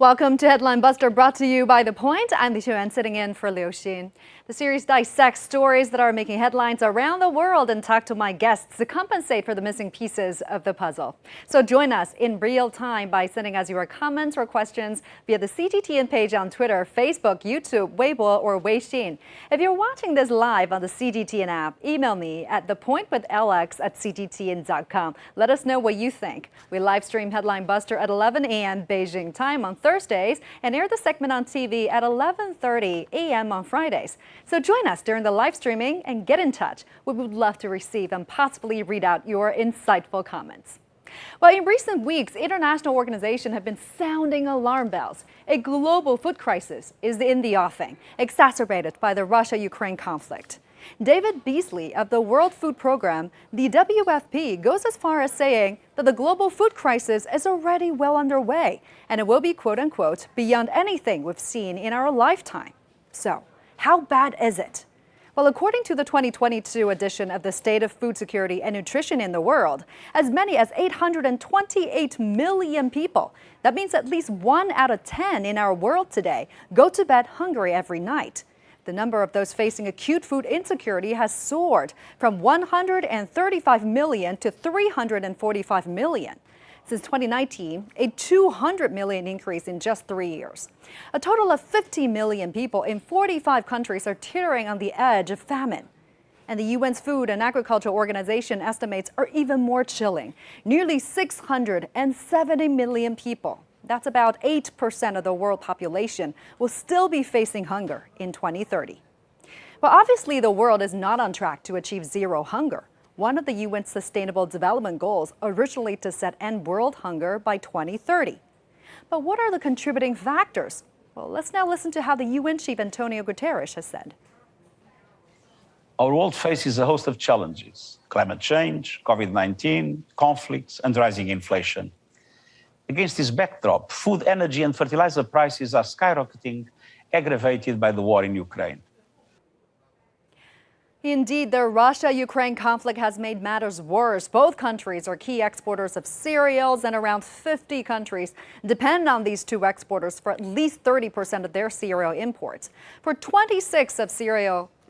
Welcome to Headline Buster, brought to you by The Point. I'm Li Chuan, sitting in for Liu Xin. The series dissects stories that are making headlines around the world and talk to my guests to compensate for the missing pieces of the puzzle. So join us in real time by sending us your comments or questions via the CGTN page on Twitter, Facebook, YouTube, Weibo, or Weixin. If you're watching this live on the CGTN app, email me at thepointwithlx@cgtn.com. Let us know what you think. We live stream Headline Buster at 11 a.m. Beijing time on Thursdays and air the segment on TV at 11:30 a.m. on Fridays. So join us during the live streaming and get in touch. We would love to receive and possibly read out your insightful comments. Well, in recent weeks, international organizations have been sounding alarm bells. A global food crisis is in the offing, exacerbated by the Russia-Ukraine conflict. David Beasley of the World Food Program, the WFP, goes as far as saying that the global food crisis is already well underway, and it will be, quote-unquote, beyond anything we've seen in our lifetime. So, how bad is it? Well, according to the 2022 edition of the State of Food Security and Nutrition in the World, as many as 828 million people, that means at least 1 out of 10 in our world today, go to bed hungry every night. The number of those facing acute food insecurity has soared from 135 million to 345 million. Since 2019, a 200 million increase in just 3 years. A total of 50 million people in 45 countries are teetering on the edge of famine. And the UN's Food and Agriculture Organization estimates are even more chilling. Nearly 670 million people, that's about 8% of the world population, will still be facing hunger in 2030. Well, obviously, the world is not on track to achieve zero hunger, one of the UN's Sustainable Development Goals, originally to set end world hunger by 2030. But what are the contributing factors? Well, let's now listen to how the UN chief Antonio Guterres has said. Our world faces a host of challenges: climate change, COVID-19, conflicts, and rising inflation. Against this backdrop, food, energy, and fertilizer prices are skyrocketing, aggravated by the war in Ukraine. Indeed, the Russia-Ukraine conflict has made matters worse. Both countries are key exporters of cereals, and around 50 countries depend on these two exporters for at least 30% of their cereal imports. For 26 of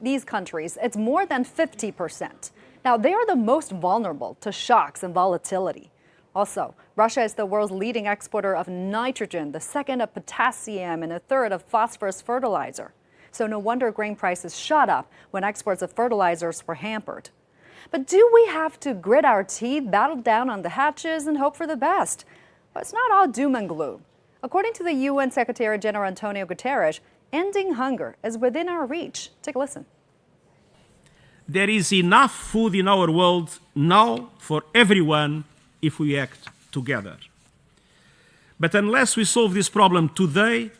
these countries, it's more than 50%. Now, they are the most vulnerable to shocks and volatility. Also, Russia is the world's leading exporter of nitrogen, the second of potassium, and a third of phosphorus fertilizer. So no wonder grain prices shot up when exports of fertilizers were hampered. But do we have to grit our teeth, battle down on the hatches, and hope for the best? Well, it's not all doom and gloom. According to the UN Secretary General Antonio Guterres, ending hunger is within our reach. Take a listen. There is enough food in our world now for everyone if we act together. But unless we solve this problem today,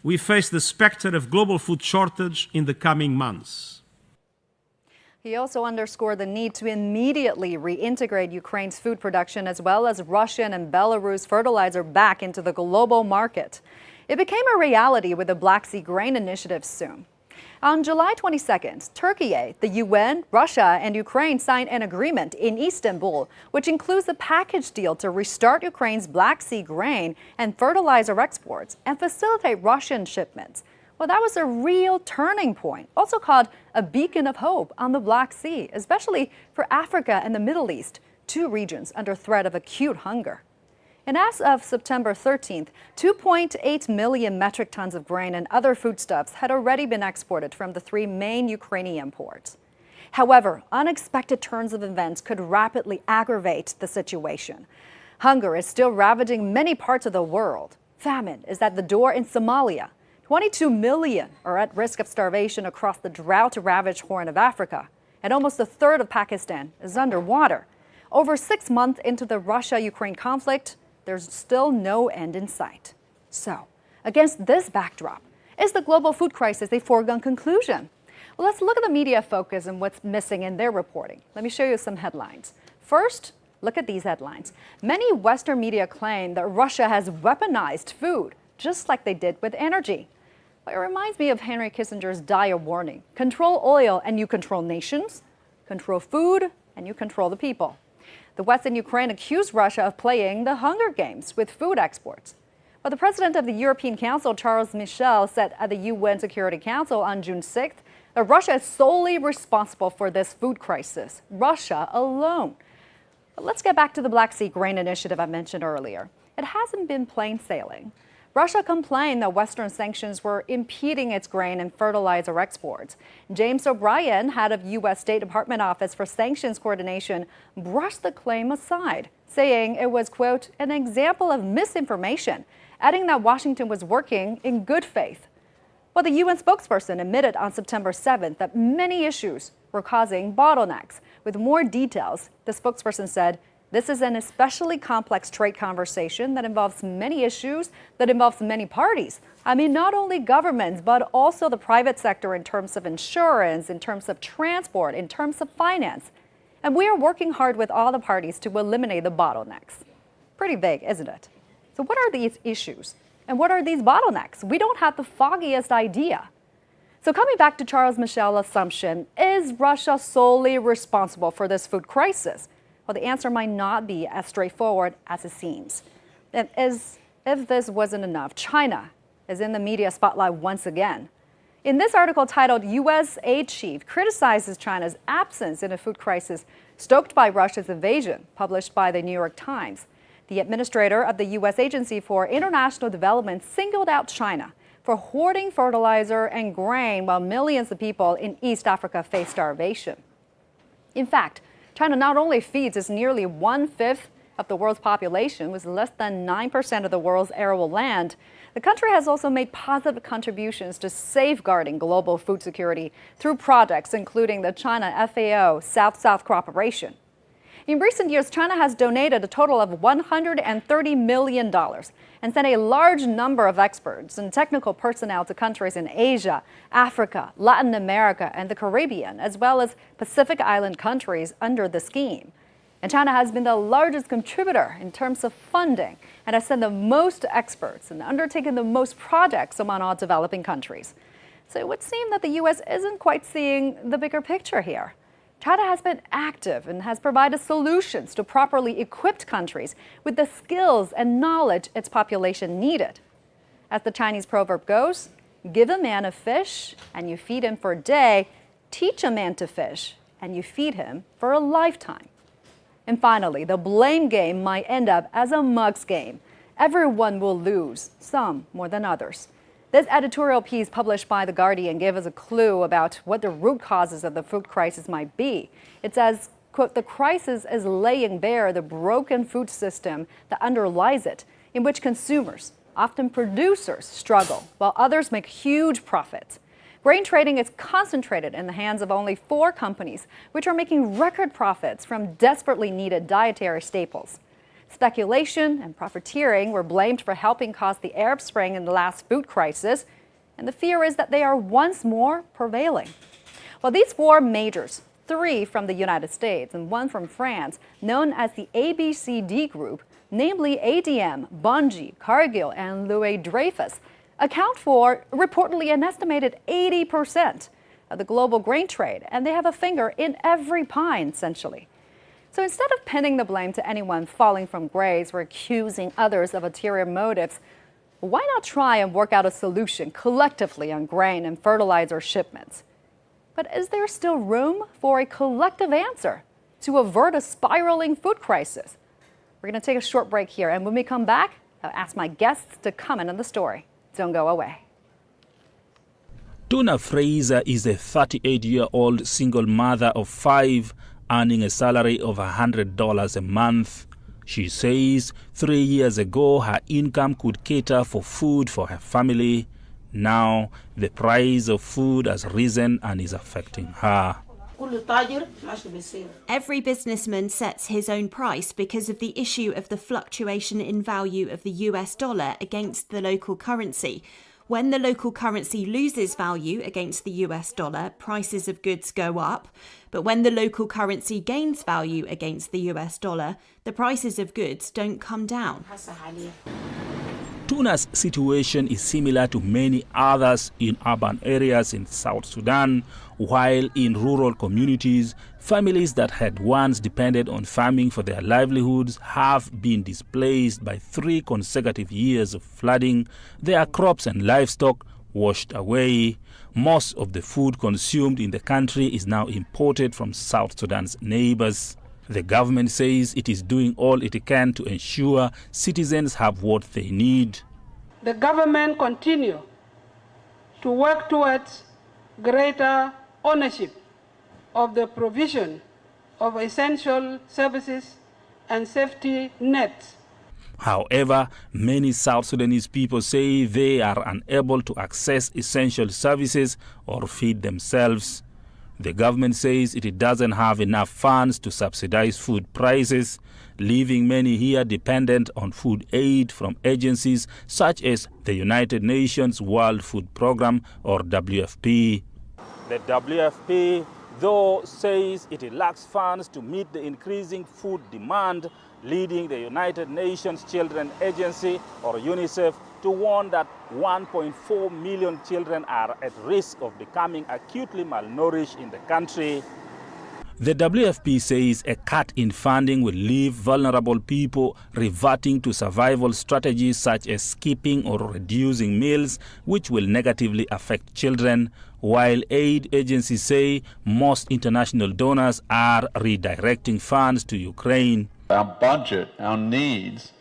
we face the specter of global food shortage in the coming months. He also underscored the need to immediately reintegrate Ukraine's food production as well as Russian and Belarus fertilizer back into the global market. It became a reality with the Black Sea Grain Initiative soon. On July 22nd, Turkey, the UN, Russia, and Ukraine signed an agreement in Istanbul, which includes a package deal to restart Ukraine's Black Sea grain and fertilizer exports and facilitate Russian shipments. Well, that was a real turning point, also called a beacon of hope on the Black Sea, especially for Africa and the Middle East, two regions under threat of acute hunger. And as of September 13th, 2.8 million metric tons of grain and other foodstuffs had already been exported from the three main Ukrainian ports. However, unexpected turns of events could rapidly aggravate the situation. Hunger is still ravaging many parts of the world. Famine is at the door in Somalia. 22 million are at risk of starvation across the drought-ravaged Horn of Africa, and almost a third of Pakistan is underwater. Over 6 months into the Russia-Ukraine conflict, there's still no end in sight. So, against this backdrop, is the global food crisis a foregone conclusion? Well, let's look at the media focus and what's missing in their reporting. Let me show you some headlines. First, look at these headlines. Many Western media claim that Russia has weaponized food, just like they did with energy. But it reminds me of Henry Kissinger's dire warning: control oil and you control nations, control food and you control the people. The West and Ukraine accused Russia of playing the Hunger Games with food exports. Well, the president of the European Council, Charles Michel, said at the UN Security Council on June 6th that Russia is solely responsible for this food crisis. Russia alone. But let's get back to the Black Sea Grain Initiative I mentioned earlier. It hasn't been plain sailing. Russia complained that Western sanctions were impeding its grain and fertilizer exports. James O'Brien, head of U.S. State Department Office for Sanctions Coordination, brushed the claim aside, saying it was, quote, an example of misinformation, adding that Washington was working in good faith. Well, the UN spokesperson admitted on September 7th that many issues were causing bottlenecks. With more details, the spokesperson said, this is an especially complex trade conversation that involves many issues, that involves many parties. I mean, not only governments, but also the private sector in terms of insurance, in terms of transport, in terms of finance. And we are working hard with all the parties to eliminate the bottlenecks. Pretty vague, isn't it? So what are these issues? And what are these bottlenecks? We don't have the foggiest idea. So coming back to Charles Michel's assumption, is Russia solely responsible for this food crisis? Well, the answer might not be as straightforward as it seems. And as if this wasn't enough, China is in the media spotlight once again. In this article titled, U.S. Aid Chief Criticizes China's Absence in a Food Crisis Stoked by Russia's Invasion, published by the New York Times. The administrator of the U.S. Agency for International Development singled out China for hoarding fertilizer and grain while millions of people in East Africa face starvation. In fact, China not only feeds its nearly 1/5 of the world's population with less than 9% of the world's arable land, the country has also made positive contributions to safeguarding global food security through projects including the China FAO South-South Cooperation. In recent years, China has donated a total of $130 million and sent a large number of experts and technical personnel to countries in Asia, Africa, Latin America, and the Caribbean, as well as Pacific Island countries under the scheme. And China has been the largest contributor in terms of funding and has sent the most experts and undertaken the most projects among all developing countries. So it would seem that the U.S. isn't quite seeing the bigger picture here. China has been active and has provided solutions to properly equipped countries with the skills and knowledge its population needed. As the Chinese proverb goes, give a man a fish and you feed him for a day, teach a man to fish and you feed him for a lifetime. And finally, the blame game might end up as a mugs game. Everyone will lose, some more than others. This editorial piece published by The Guardian gave us a clue about what the root causes of the food crisis might be. It says, quote, the crisis is laying bare the broken food system that underlies it, in which consumers, often producers, struggle, while others make huge profits. Grain trading is concentrated in the hands of only 4 companies, which are making record profits from desperately needed dietary staples. Speculation and profiteering were blamed for helping cause the Arab Spring in the last food crisis, and the fear is that they are once more prevailing. Well, these 4 majors, 3 from the United States and 1 from France, known as the ABCD Group, namely ADM, Bunge, Cargill, and Louis Dreyfus, account for reportedly an estimated 80% of the global grain trade, and they have a finger in every pie, essentially. So instead of pinning the blame to anyone falling from grace or accusing others of ulterior motives, why not try and work out a solution collectively on grain and fertilizer shipments? But is there still room for a collective answer to avert a spiraling food crisis? We're going to take a short break here, and when we come back, I'll ask my guests to comment on the story. Don't go away. Donna Fraser is a 38-year-old single mother of 5, earning a salary of $100 a month. She says 3 years ago her income could cater for food for her family. Now the price of food has risen and is affecting her. Every businessman sets his own price because of the issue of the fluctuation in value of the US dollar against the local currency. When the local currency loses value against the US dollar, prices of goods go up. But when the local currency gains value against the US dollar, the prices of goods don't come down. Tuna's situation is similar to many others in urban areas in South Sudan, while in rural communities, families that had once depended on farming for their livelihoods have been displaced by 3 consecutive years of flooding, their crops and livestock washed away. Most of the food consumed in the country is now imported from South Sudan's neighbors. The government says it is doing all it can to ensure citizens have what they need. The government continue to work towards greater ownership of the provision of essential services and safety nets. However, many South Sudanese people say they are unable to access essential services or feed themselves. The government says it doesn't have enough funds to subsidize food prices, leaving many here dependent on food aid from agencies such as the United Nations World Food Programme or WFP. The WFP, though, says it lacks funds to meet the increasing food demand, leading the United Nations Children Agency or UNICEF to warn that 1.4 million children are at risk of becoming acutely malnourished in the country. The WFP says a cut in funding will leave vulnerable people reverting to survival strategies such as skipping or reducing meals, which will negatively affect children, while aid agencies say most international donors are redirecting funds to Ukraine. Our budget, our needs,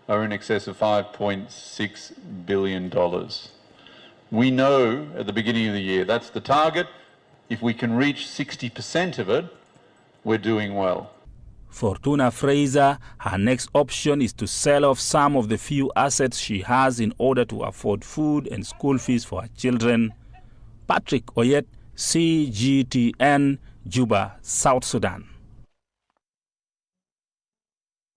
are in excess of $5.6 billion. We know at the beginning of the year that's the target. If we can reach 60% of it, we're doing well. For Tuna Fraser, her next option is to sell off some of the few assets she has in order to afford food and school fees for her children. Patrick Oyet, CGTN, Juba, South Sudan.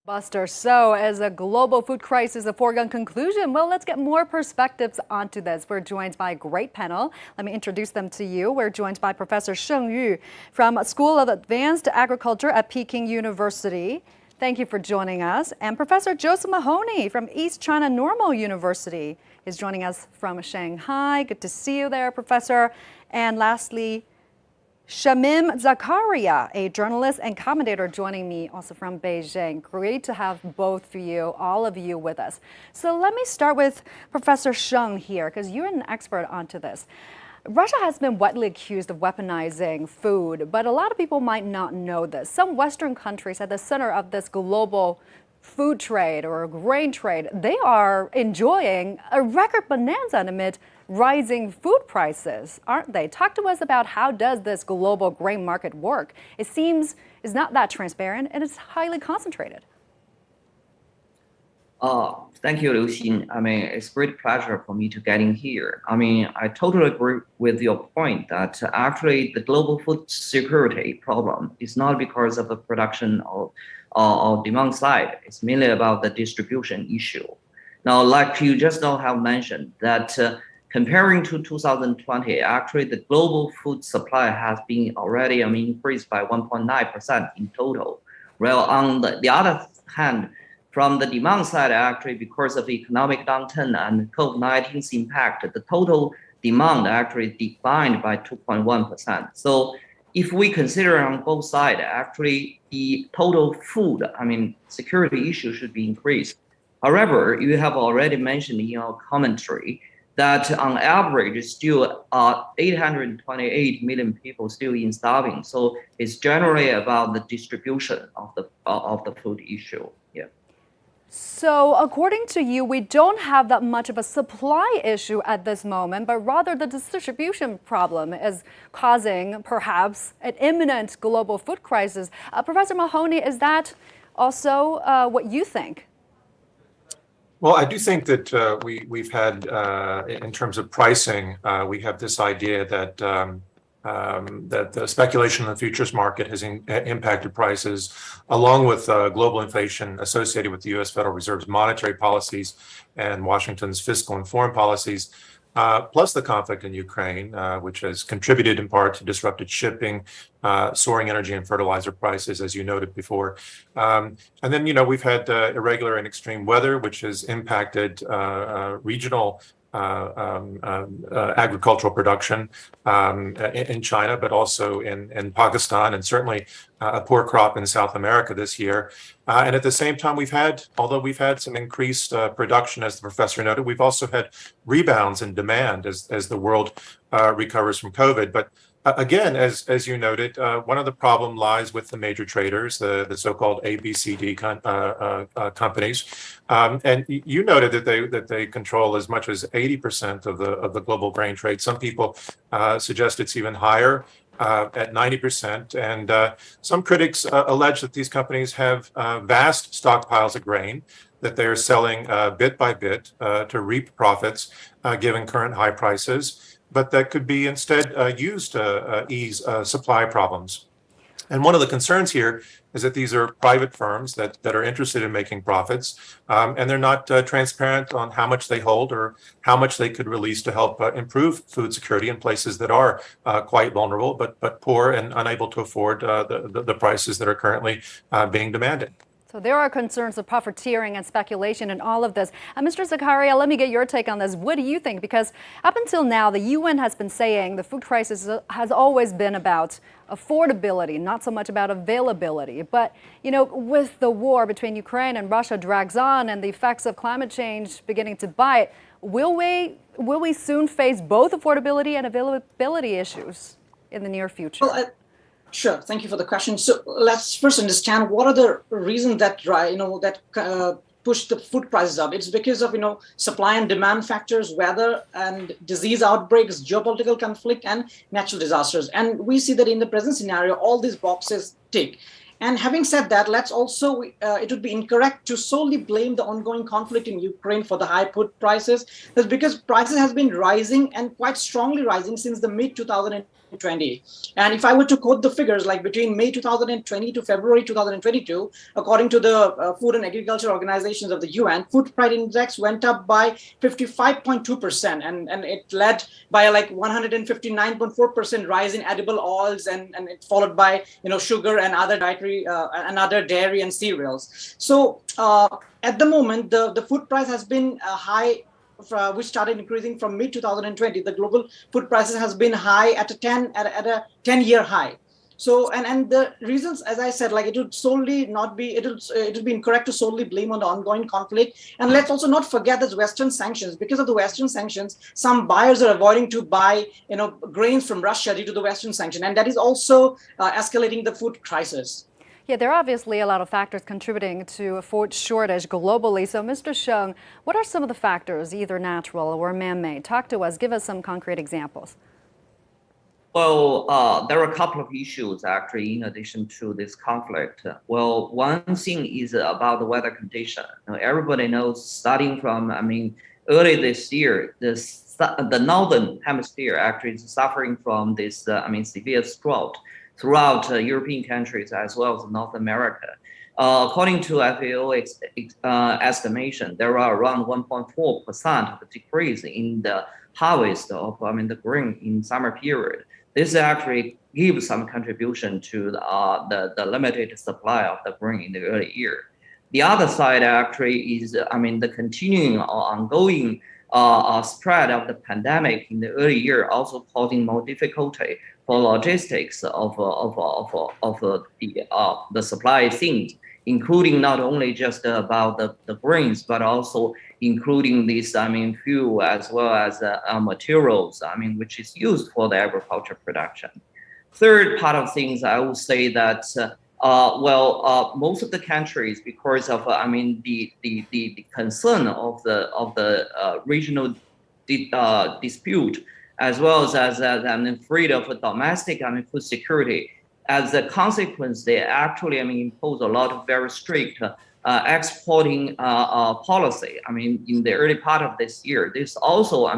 Buster, so as a global food crisis a foregone conclusion? Well, let's get more perspectives onto this. We're joined by a great panel. Let me introduce them to you. We're joined by Professor Sheng Yu from School of Advanced Agriculture at Peking University. Thank you for joining us. And Professor Joseph Mahoney from East China Normal University is joining us from Shanghai. Good to see you there, Professor. And lastly, Shamim Zakaria, a journalist and commentator, joining me also from Beijing. Great to have both of you, all of you with us. So let me start with Professor Sheng here, because you're an expert onto this. Russia has been widely accused of weaponizing food, but a lot of people might not know this. Some Western countries at the center of this global food trade or grain trade, they are enjoying a record bonanza amid rising food prices, aren't they? Talk to us about how does this global grain market work? It seems it's not that transparent and it's highly concentrated. Thank you, Liu Xin. I mean, it's a great pleasure for me to get in here. I mean, I totally agree with your point that actually the global food security problem is not because of the production or demand side. It's mainly about the distribution issue. Now, like you just now have mentioned that comparing to 2020, actually the global food supply has been already increased by 1.9% in total. Well, on the other hand, from the demand side, actually, because of economic downturn and COVID-19's impact, the total demand actually declined by 2.1%. So if we consider on both sides, actually the total food, security issue should be increased. However, you have already mentioned in your commentary that on average, still 828 million people still in starving. So it's generally about the distribution of the food issue. Yeah. So according to you, we don't have that much of a supply issue at this moment, but rather the distribution problem is causing perhaps an imminent global food crisis. Professor Mahoney, is that also what you think? Well, I do think that we've had, in terms of pricing, we have this idea that that the speculation in the futures market has impacted prices, along with global inflation associated with the U.S. Federal Reserve's monetary policies and Washington's fiscal and foreign policies. plus the conflict in Ukraine, which has contributed in part to disrupted shipping, soaring energy and fertilizer prices, as you noted before. And then, we've had irregular and extreme weather, which has impacted regional agricultural production in China, but also in Pakistan, and certainly a poor crop in South America this year. And at the same time, although we've had some increased production, as the professor noted, we've also had rebounds in demand as the world recovers from COVID. But again, as you noted, one of the problem lies with the major traders, the so-called ABCD companies, and you noted that they control as much as 80% of the global grain trade. Some people suggest it's even higher, at 90%. And some critics allege that these companies have vast stockpiles of grain that they are selling bit by bit to reap profits, given current high prices, but that could be instead used to ease supply problems. And one of the concerns here is that these are private firms that are interested in making profits, and they're not transparent on how much they hold or how much they could release to help improve food security in places that are quite vulnerable, but poor and unable to afford the prices that are currently being demanded. So there are concerns of profiteering and speculation in all of this. Mr. Zakaria, let me get your take on this. What do you think? Because up until now, the UN has been saying the food crisis has always been about affordability, not so much about availability. But, with the war between Ukraine and Russia drags on and the effects of climate change beginning to bite, will we soon face both affordability and availability issues in the near future? Well, sure. Thank you for the question. So let's first understand what are the reasons that push the food prices up. It's because of supply and demand factors, weather and disease outbreaks, geopolitical conflict, and natural disasters. And we see that in the present scenario, all these boxes tick. And having said that, let's also, it would be incorrect to solely blame the ongoing conflict in Ukraine for the high food prices. That's because prices has been rising and quite strongly rising since the mid-2020. And if I were to quote the figures, like between May 2020 to February 2022, according to the Food and Agriculture Organizations of the UN, food price index went up by 55.2%, and it led by 159.4% rise in edible oils, and it followed by sugar and other dairy and cereals. So at the moment, the food price has been high, which started increasing from mid 2020. The global food prices has been high at a 10-year high. So and the reasons, as I said, it would solely not be it would be incorrect to solely blame on the ongoing conflict. And let's also not forget that Western sanctions. Because of the Western sanctions, some buyers are avoiding to buy grains from Russia due to the Western sanction, and that is also escalating the food crisis. Yeah, there are obviously a lot of factors contributing to a food shortage globally. So, Mr. Sheng, what are some of the factors, either natural or man-made? Talk to us. Give us some concrete examples. Well, there are a couple of issues actually in addition to this conflict. Well, one thing is about the weather condition. Everybody knows, starting from early this year, the northern hemisphere actually is suffering from this severe drought throughout European countries as well as North America. According to FAO estimation, there are around 1.4% of the decrease in the harvest of the grain in summer period. This actually gives some contribution to the limited supply of the grain in the early year. The other side actually is the continuing or ongoing spread of the pandemic in the early year, also causing more difficulty for logistics of the supply things, including not only just about the grains, but also including this fuel as well as materials which is used for the agriculture production. Third part of things, I would say that most of the countries, because of the concern of the regional dispute, as well as afraid of domestic food security. As a consequence, they actually impose a lot of very strict exporting policy. In the early part of this year, this also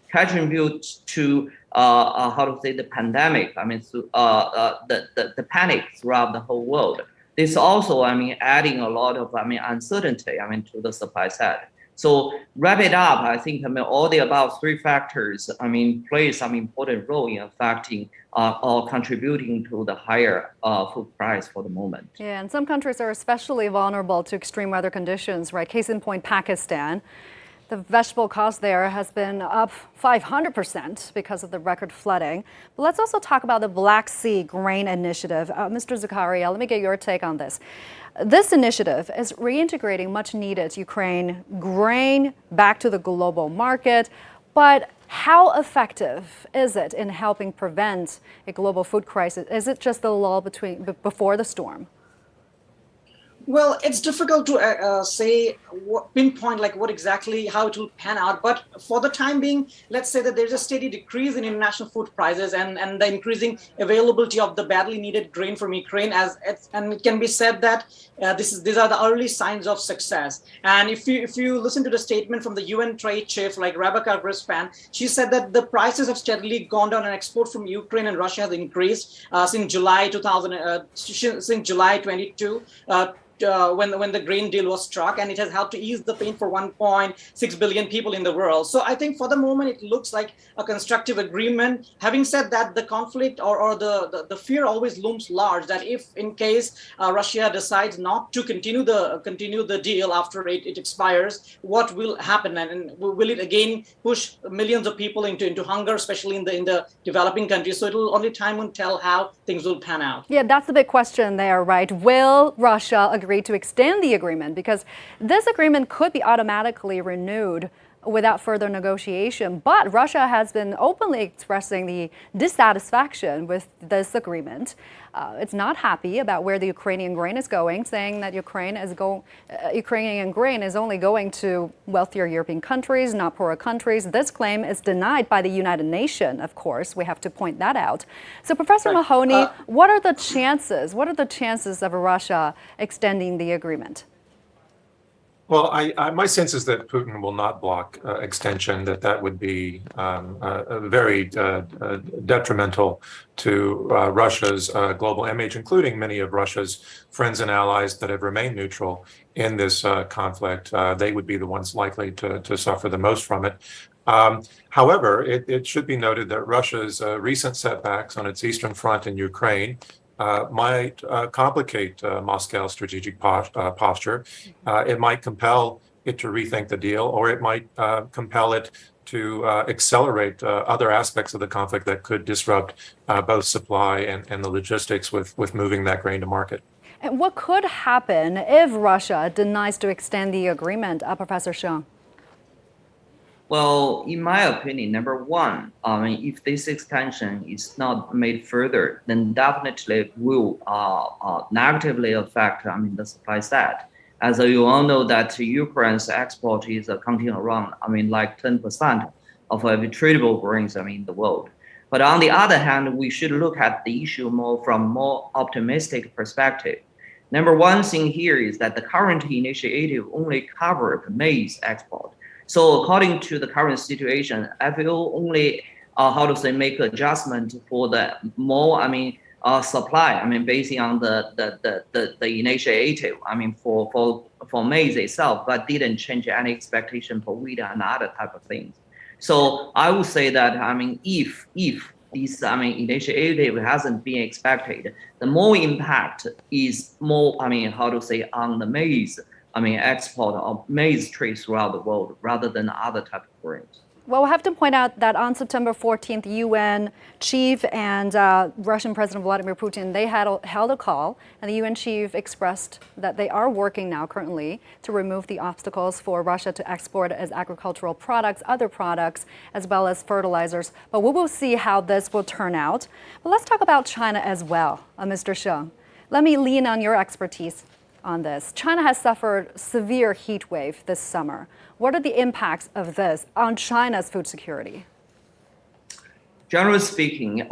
contributes to the pandemic. The panic throughout the whole world. This also adding a lot of uncertainty to the supply side. So wrap it up, I think all the above three factors, play some important role in affecting or contributing to the higher food price for the moment. Yeah, and some countries are especially vulnerable to extreme weather conditions, right? Case in point, Pakistan. The vegetable cost there has been up 500% because of the record flooding. But let's also talk about the Black Sea Grain Initiative. Mr. Zakaria, let me get your take on this. This initiative is reintegrating much needed Ukraine grain back to the global market. But how effective is it in helping prevent a global food crisis? Is it just the lull before the storm? Well, it's difficult to pinpoint what exactly how it will pan out. But for the time being, let's say that there's a steady decrease in international food prices and the increasing availability of the badly needed grain from Ukraine. And it can be said that these are the early signs of success. And if you listen to the statement from the UN trade chief like Rebecca Grispan, she said that the prices have steadily gone down and export from Ukraine and Russia has increased since July 22. When the grain deal was struck, and it has helped to ease the pain for 1.6 billion people in the world. So I think for the moment, it looks like a constructive agreement. Having said that, the conflict or the fear always looms large that if in case Russia decides not to continue the deal after it expires, what will happen? And will it again push millions of people into hunger, especially in the developing countries? So only time will tell how things will pan out. Yeah, that's the big question there, right? Will Russia agree to extend the agreement? Because this agreement could be automatically renewed without further negotiation. But Russia has been openly expressing the dissatisfaction with this agreement. It's not happy about where the Ukrainian grain is going, saying that Ukrainian grain is only going to wealthier European countries, not poorer countries. This claim is denied by the United Nations, of course. We have to point that out. So, Professor Mahoney, what are the chances? What are the chances of Russia extending the agreement? Well, my sense is that Putin will not block extension, that would be very detrimental to Russia's global image, including many of Russia's friends and allies that have remained neutral in this conflict. They would be the ones likely to suffer the most from it. However, it should be noted that Russia's recent setbacks on its eastern front in Ukraine might complicate Moscow's strategic posture. It might compel it to rethink the deal, or it might compel it to accelerate other aspects of the conflict that could disrupt both supply and the logistics with moving that grain to market. And what could happen if Russia denies to extend the agreement, Professor Sheng? Well, in my opinion, number one, if this extension is not made further, then definitely will negatively affect the supply side. As you all know that Ukraine's export is accounting around, like 10% of every tradable grains, in the world. But on the other hand, we should look at the issue from more optimistic perspective. Number one thing here is that the current initiative only covered maize export. So according to the current situation, I will only, make adjustment for the more, supply, based on the initiative, for maize itself, but didn't change any expectation for wheat and other type of things. So I would say that, if this, initiative hasn't been expected, the more impact is more, on the maize, export of maize trade throughout the world rather than other type of grains. Well, we'll have to point out that on September 14th, UN chief and Russian President Vladimir Putin, they held a call, and the UN chief expressed that they are working now currently to remove the obstacles for Russia to export as agricultural products, other products, as well as fertilizers. But we will see how this will turn out. But let's talk about China as well, Mr. Sheng. Let me lean on your expertise on this. China has suffered severe heat wave this summer. What are the impacts of this on China's food security? Generally speaking,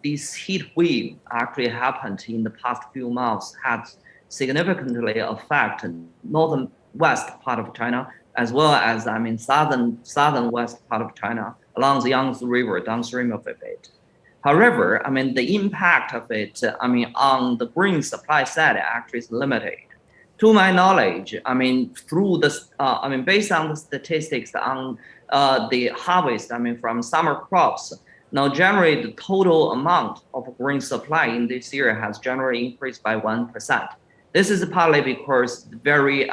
this heat wave actually happened in the past few months, has significantly affected northern west part of China, as well as southern west part of China along the Yangtze River downstream of it. However, the impact of it, on the grain supply side actually is limited. To my knowledge, I mean, through the, based on the statistics on the harvest, from summer crops, now generally the total amount of grain supply in this year has generally increased by 1%. This is partly because very,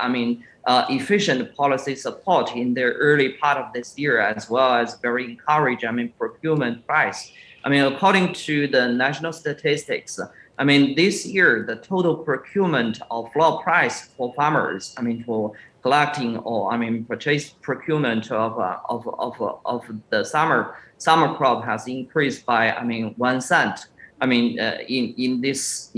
efficient policy support in the early part of this year, as well as very encouraging, procurement price. According to the national statistics, this year, the total procurement of floor price for farmers, for collecting or, purchase procurement of the summer crop has increased by, 1 cent, in this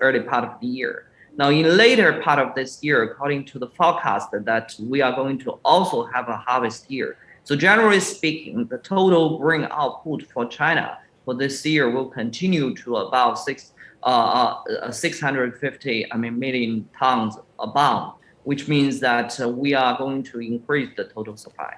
early part of the year. Now, in later part of this year, according to the forecast that we are going to also have a harvest year. So generally speaking, the total grain output for China for this year will continue to about 650 million tons abound, which means that we are going to increase the total supply.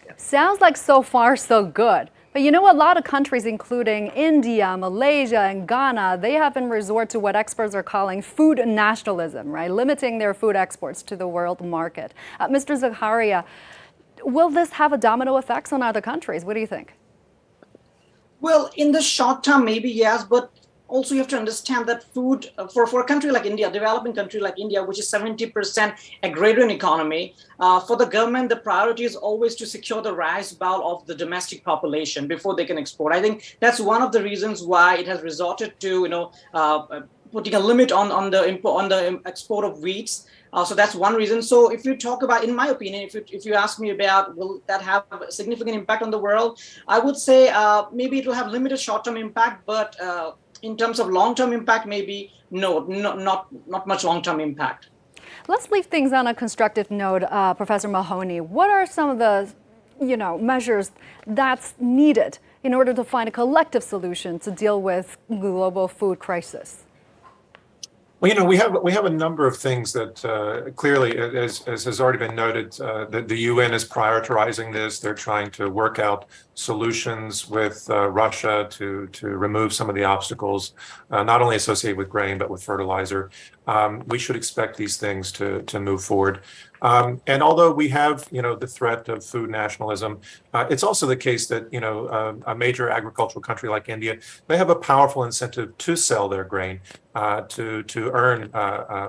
Yeah. Sounds like so far so good. But you know, a lot of countries, including India, Malaysia, and Ghana, they have been resort to what experts are calling food nationalism, right? Limiting their food exports to the world market. Mr. Zakaria, will this have a domino effects on other countries? What do you think? Well, in the short term, maybe yes, but also you have to understand that food for a country like India, developing country like India, which is 70% agrarian economy, for the government, the priority is always to secure the rice bowl of the domestic population before they can export. I think that's one of the reasons why it has resorted to, putting a limit on the export of wheats. So that's one reason. So if you talk about, in my opinion, if you ask me about will that have a significant impact on the world, I would say maybe it will have limited short-term impact, but in terms of long-term impact, maybe not much long-term impact. Let's leave things on a constructive note, Professor Mahoney. What are some of the, measures that's needed in order to find a collective solution to deal with global food crisis? Well, we have a number of things that clearly, as has already been noted, that the UN is prioritizing this. They're trying to work out solutions with Russia to remove some of the obstacles, not only associated with grain, but with fertilizer. We should expect these things to move forward. And although we have, the threat of food nationalism, it's also the case that, a major agricultural country like India, they have a powerful incentive to sell their grain, to earn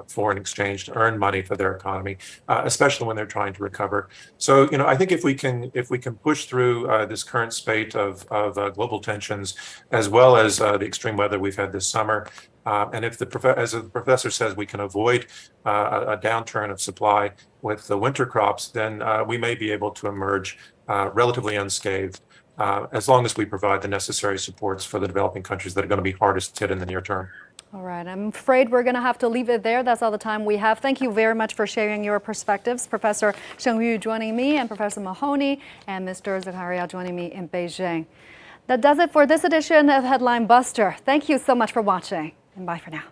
foreign exchange, to earn money for their economy, especially when they're trying to recover. So, I think if we can push through this current spate of global tensions, as well as the extreme weather we've had this summer, and if as the professor says, we can avoid a downturn of supply with the winter crops, then we may be able to emerge relatively unscathed, as long as we provide the necessary supports for the developing countries that are going to be hardest hit in the near term. All right, I'm afraid we're going to have to leave it there. That's all the time we have. Thank you very much for sharing your perspectives. Professor Shengyu joining me, and Professor Mahoney, and Mr. Zakaria joining me in Beijing. That does it for this edition of Headline Buster. Thank you so much for watching, and bye for now.